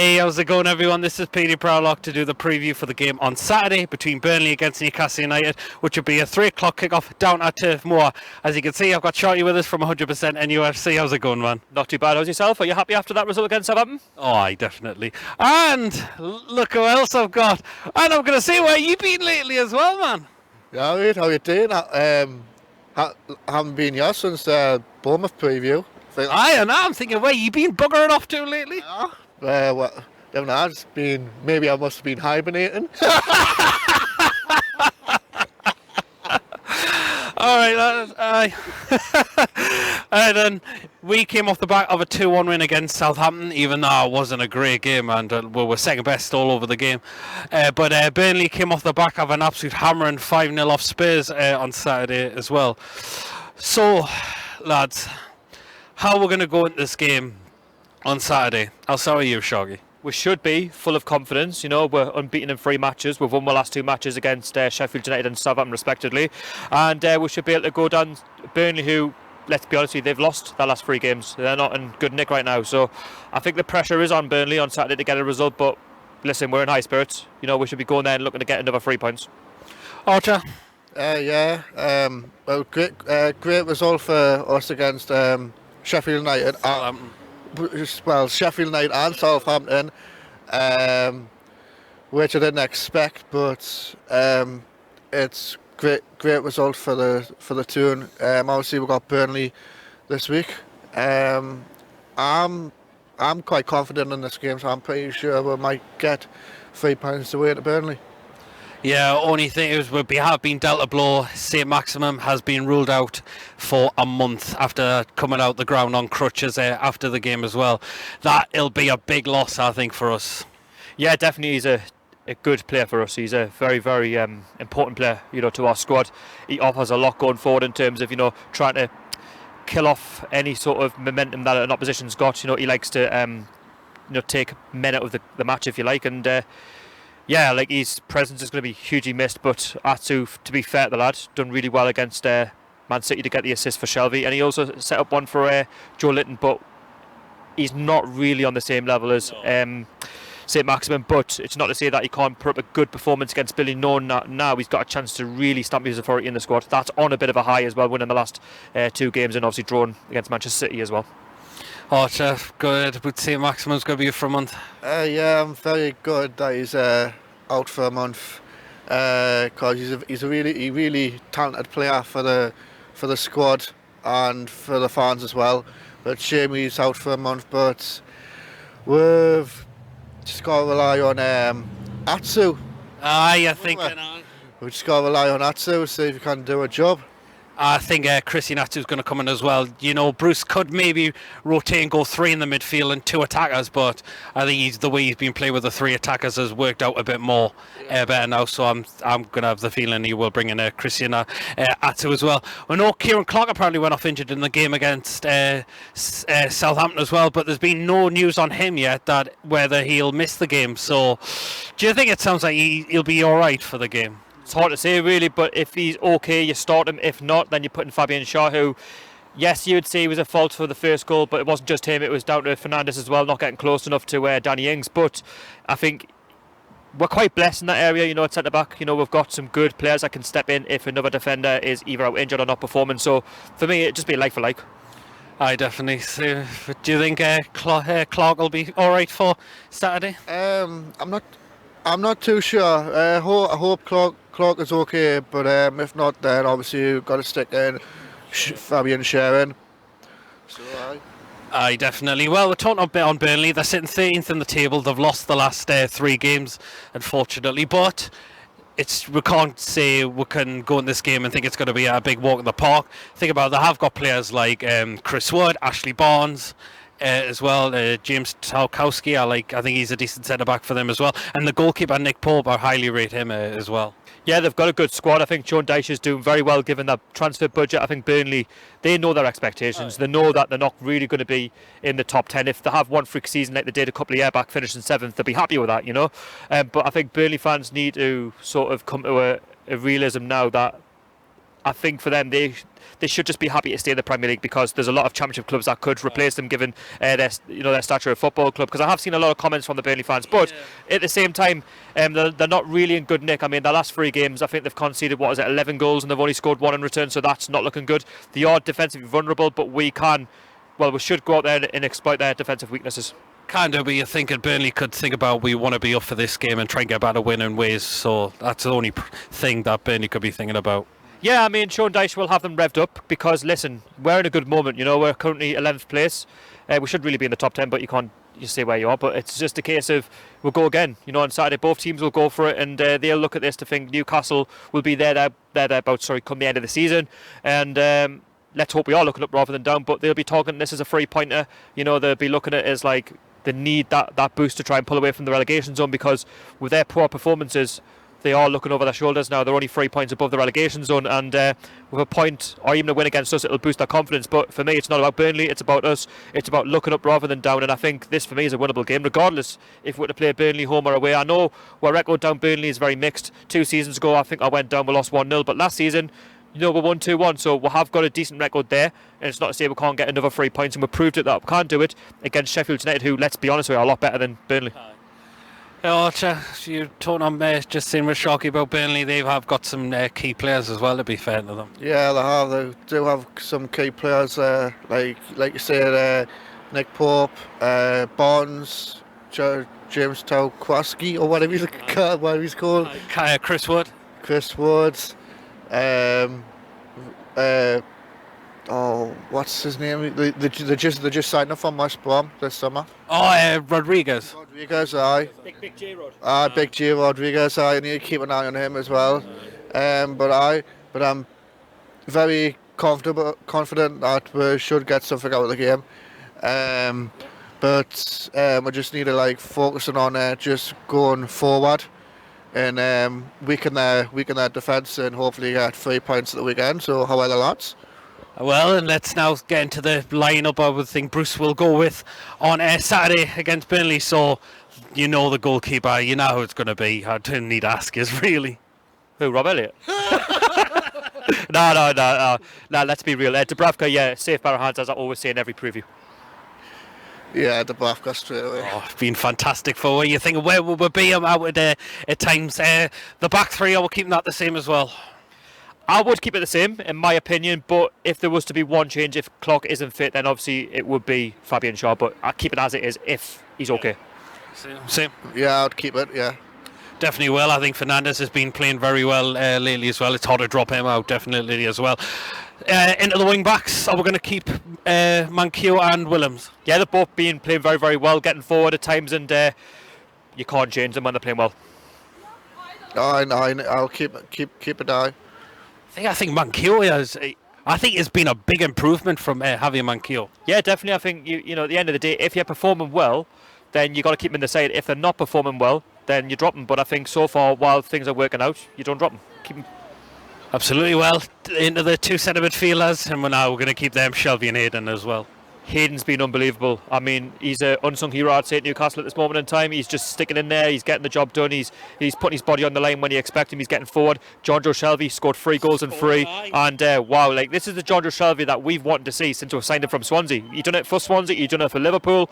Hey, how's it going, everyone? This is Peter Proudlock to do the preview for the game on Saturday between Burnley against Newcastle United, which will be a 3 o'clock kickoff down at Turf Moor. As you can see, I've got Sharkey with us from 100% NUFC. How's it going, man? Not too bad. How's yourself? Are you happy after that result against Southampton? Oh, aye, definitely. And look who else I've got. And I'm going to say where you've been lately as well, man. Yeah, mate, how you doing? Haven't been here since the Bournemouth preview. Aye, and I'm thinking where you've been buggering off to lately. What? Don't know, it's been, maybe I must have been hibernating. Alright, and then we came off the back of a 2-1 win against Southampton, even though it wasn't a great game, and we were second best all over the game. But Burnley came off the back of an absolute hammering 5-0 off Spurs on Saturday as well. So, lads, how we're going to go into this game on Saturday? I'll start with you, Sharkey. We should be full of confidence. You know, we're unbeaten in 3 matches. We've won the last 2 matches against Sheffield United and Southampton, respectively. And we should be able to go down Burnley, who, let's be honest with you, they've lost their last 3 games. They're not in good nick right now. So I think the pressure is on Burnley on Saturday to get a result. But listen, we're in high spirits. You know, we should be going there and looking to get another 3 points. Archer? Well, great result for us against Sheffield United. Well, Sheffield United and Southampton, which I didn't expect, but it's great result for the two. Obviously, we've got Burnley this week. I'm quite confident in this game, so I'm pretty sure we might get 3 points away to Burnley. Yeah, only thing is we have been dealt a blow. St. Maximum has been ruled out for a month after coming out the ground on crutches after the game as well. That'll be a big loss, I think, for us. Yeah, definitely he's a good player for us. He's a very, very important player, you know, to our squad. He offers a lot going forward in terms of, you know, trying to kill off any sort of momentum that an opposition's got. You know, he likes to, you know, take men out of the match, if you like, and yeah, like his presence is going to be hugely missed, but Atsu, to be fair to the lad, done really well against Man City to get the assist for Shelvey, and he also set up one for Joe Linton, but he's not really on the same level as St. Maximum, but it's not to say that he can't put up a good performance against Billy. No, now he's got a chance to really stamp his authority in the squad. That's on a bit of a high as well, winning the last 2 games and obviously drawn against Manchester City as well. Archer, good. Would St. Maximum's going to be for a month? Yeah, I'm very good that he's out for a month because he's a really talented player for the squad and for the fans as well. But shame he's out for a month. But we've just got to rely on Atsu. Aye, I think. We've just got to rely on Atsu, see if he can do a job. I think Christian Atsu's going to come in as well. You know, Bruce could maybe rotate and go 3 in the midfield and 2 attackers, but I think the way he's been playing with the 3 attackers has worked out a bit more better now. So I'm going to have the feeling he will bring in Christian Atsu as well. I know Kieran Clark apparently went off injured in the game against Southampton as well, but there's been no news on him yet that whether he'll miss the game. So do you think it sounds like he'll be all right for the game? It's hard to say really, but if he's okay, you start him. If not, then you put in Fabian Shaw, who, yes, you would say was a fault for the first goal, but it wasn't just him, it was down to Fernandes as well, not getting close enough to Danny Ings. But I think we're quite blessed in that area, you know, at centre-back. You know, we've got some good players that can step in if another defender is either out injured or not performing. So for me, it'd just be like for like. I definitely. So, do you think Clark will be all right for Saturday? I'm not too sure. I hope Clark is okay, but if not, then obviously you've got to stick in Fabian Sharon. So Aye, definitely. Well, we're talking a bit on Burnley. They're sitting 13th in the table. They've lost the last 3 games, unfortunately. But we can't say we can go in this game and think it's going to be a big walk in the park. Think about it, they have got players like Chris Wood, Ashley Barnes, as well, James Tarkowski. I think he's a decent centre back for them as well, and the goalkeeper Nick Pope, I highly rate him as well. Yeah, they've got a good squad. I think Sean Dyche is doing very well given that transfer budget. I think Burnley, they know their expectations. They know that they're not really going to be in the top 10. If they have one freak season like they did a couple of years back, finishing 7th, they'll be happy with that, you know. But I think Burnley fans need to sort of come to a realism now that I think for them, they should just be happy to stay in the Premier League, because there's a lot of Championship clubs that could replace them, given their stature of football club. Because I have seen a lot of comments from the Burnley fans, but at the same time, they're not really in good nick. I mean, the last 3 games, I think they've conceded 11 goals, and they've only scored 1 in return, so that's not looking good. They are defensively vulnerable, but we should go out there and exploit their defensive weaknesses. Kind of, but you think Burnley could think about, we want to be up for this game and try and get back a win in ways, so that's the only thing that Burnley could be thinking about. Yeah, I mean, Sean Dyche will have them revved up, because listen, we're in a good moment. We're currently 11th place. We should really be in the top 10, but you can't stay where you are. But it's just a case of we'll go again. On Saturday, both teams will go for it, and they'll look at this to think Newcastle will be thereabouts come the end of the season, and let's hope we are looking up rather than down. But they'll be talking this as a 3-pointer. They'll be looking at it as like they need that boost to try and pull away from the relegation zone, because with their poor performances, they are looking over their shoulders now. They're only 3 points above the relegation zone, and with a point or even a win against us, it'll boost their confidence. But for me, it's not about Burnley, it's about us. It's about looking up rather than down, and I think this for me is a winnable game, regardless if we're to play Burnley home or away. I know our record down Burnley is very mixed. 2 seasons ago, I think I went down, we lost 1-0, but last season, we won 2-1, so we have got a decent record there, and it's not to say we can't get another 3 points, and we proved it that we can't do it against Sheffield United, who, let's be honest, are a lot better than Burnley. Archer, you're talking on just saying with Sharkey about Burnley, they have got some key players as well, to be fair to them. Yeah, they have. They do have some key players, like you said, Nick Pope, Barnes, James Towkwaski, or whatever he's called. Chris Wood. Chris Woods. What's his name? They just signed him from West Brom this summer. Rodriguez. Rodriguez, aye. Big J Rod. Big J Rodriguez, aye. I need to keep an eye on him as well. But I'm very confident that we should get something out of the game. But we just need to focusing on just going forward and weaken their defence, and hopefully get 3 points at the weekend. So how are the lads? Well, and let's now get into the lineup I would think Bruce will go with on Saturday against Burnley. So, the goalkeeper, you know who it's going to be. I don't need to ask you, really. Who, Rob Elliott? No, let's be real. Dubravka, yeah, safe pair of hands, as I always say in every preview. Yeah, Dubravka straight away. It's been fantastic for you. Think where will we be out at times? The back 3, I will keep that the same as well. I would keep it the same, in my opinion, but if there was to be one change, if Clark isn't fit, then obviously it would be Fabian Shaw, but I'll keep it as it is if he's okay. Same. Yeah, I'd keep it, yeah. Definitely will. I think Fernandes has been playing very well lately as well. It's hard to drop him out, definitely, as well. Into the wing backs, are we going to keep Manquillo and Willems? Yeah, they've both been playing very, very well, getting forward at times, and you can't change them when they're playing well. I'll keep it eye. I think Manquillo has been a big improvement from having Manquillo. Yeah, definitely. I think at the end of the day, if you're performing well, then you got to keep them in the side. If they're not performing well, then you drop them. But I think so far, while things are working out, you don't drop them. Keep them. Absolutely. Well, into the 2 centre midfielders, and we're going to keep them, Shelvey and Hayden as well. Hayden's been unbelievable. I mean, he's an unsung hero, I'd say, at Newcastle at this moment in time. He's just sticking in there. He's getting the job done. He's putting his body on the line when you expect him. He's getting forward. Jonjo Shelvey scored 3 goals in 3. And wow, this is the Jonjo Shelvey that we've wanted to see since we signed him from Swansea. He's done it for Swansea. He's done it for Liverpool.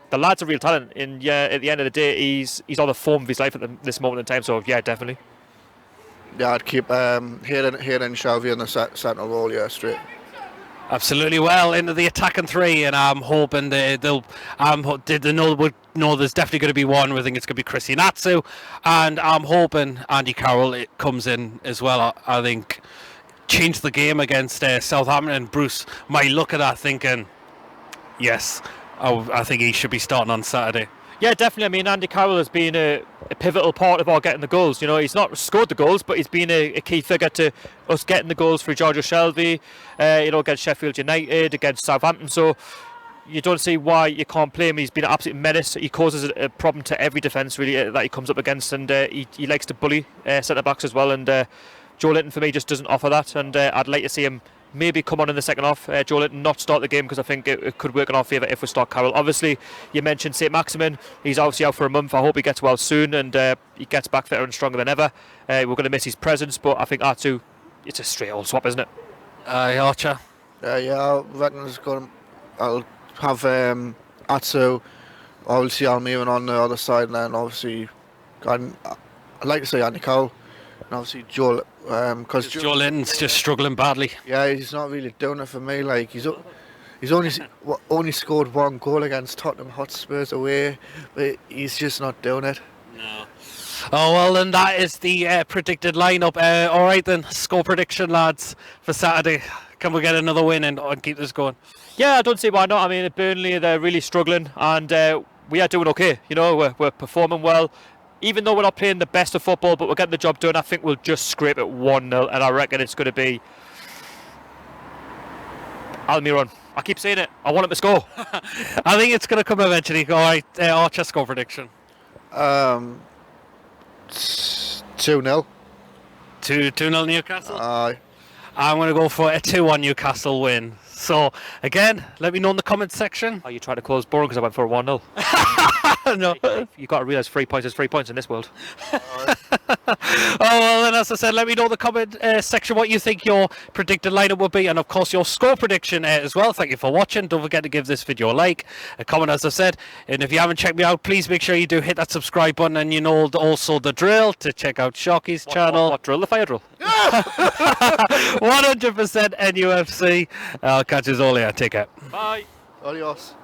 The lad's a real talent. And at the end of the day, he's on the form of his life at this moment in time. So yeah, definitely. Yeah, I'd keep Hayden Shelvey in the central role, yeah, straight. Absolutely. Well, into the attacking 3, and I'm hoping they know there's definitely going to be one. We think it's going to be Chris Natsu, and I'm hoping Andy Carroll comes in as well. I think change the game against Southampton, and Bruce might look at that thinking, yes, I think he should be starting on Saturday. Yeah, definitely. I mean, Andy Carroll has been a pivotal part of our getting the goals. He's not scored the goals, but he's been a key figure to us getting the goals through Jonjo Shelvey, against Sheffield United, against Southampton. So you don't see why you can't play him. He's been an absolute menace. He causes a problem to every defence, really, that he comes up against, and he likes to bully centre-backs as well. And Joe Linton, for me, just doesn't offer that, and I'd like to see him maybe come on in the second half. Joe Linton not start the game, because I think it could work in our favour if we start Carroll. Obviously, you mentioned St Maximin. He's obviously out for a month. I hope he gets well soon and he gets back fitter and stronger than ever. We're going to miss his presence, but I think Atsu it's a straight old swap, isn't it? Archer. Yeah, I reckon I'll have Atsu, obviously Almiron on the other side, and then obviously I'd like to say Andy Cowell, and obviously Joel, because Joe Linton's just struggling badly. yeah, he's not really doing it for me. Like he's only scored one goal against Tottenham Hotspurs away, but he's just not doing it. No. Oh well, then that is the predicted lineup. All right then, score prediction, lads, for Saturday. Can we get another win and keep this going? Yeah, I don't see why not. I mean, Burnley, they're really struggling, and we are doing okay. You know, we're performing well. Even though we're not playing the best of football, but we're getting the job done. I think we'll just scrape it 1-0, and I reckon it's going to be Almiron. I keep saying it. I want him to score. I think it's going to come eventually. All right, Archer, score prediction. 2-0. 2-0 Newcastle. Aye. I'm going to go for a 2-1 Newcastle win. So, again, let me know in the comments section. Are you trying to cause boring because I went for a 1-0? No. You've got to realise 3 points is 3 points in this world. Oh, well, then, as I said, let me know in the comment section what you think your predicted lineup will be, and of course your score prediction as well. Thank you for watching. Don't forget to give this video a like, a comment, as I said, and if you haven't checked me out, please make sure you do hit that subscribe button, and you know also the drill to check out Sharkey's channel. What drill? The fire drill. 100% NUFC. I'll catch you all later. Take care. Bye. Adios.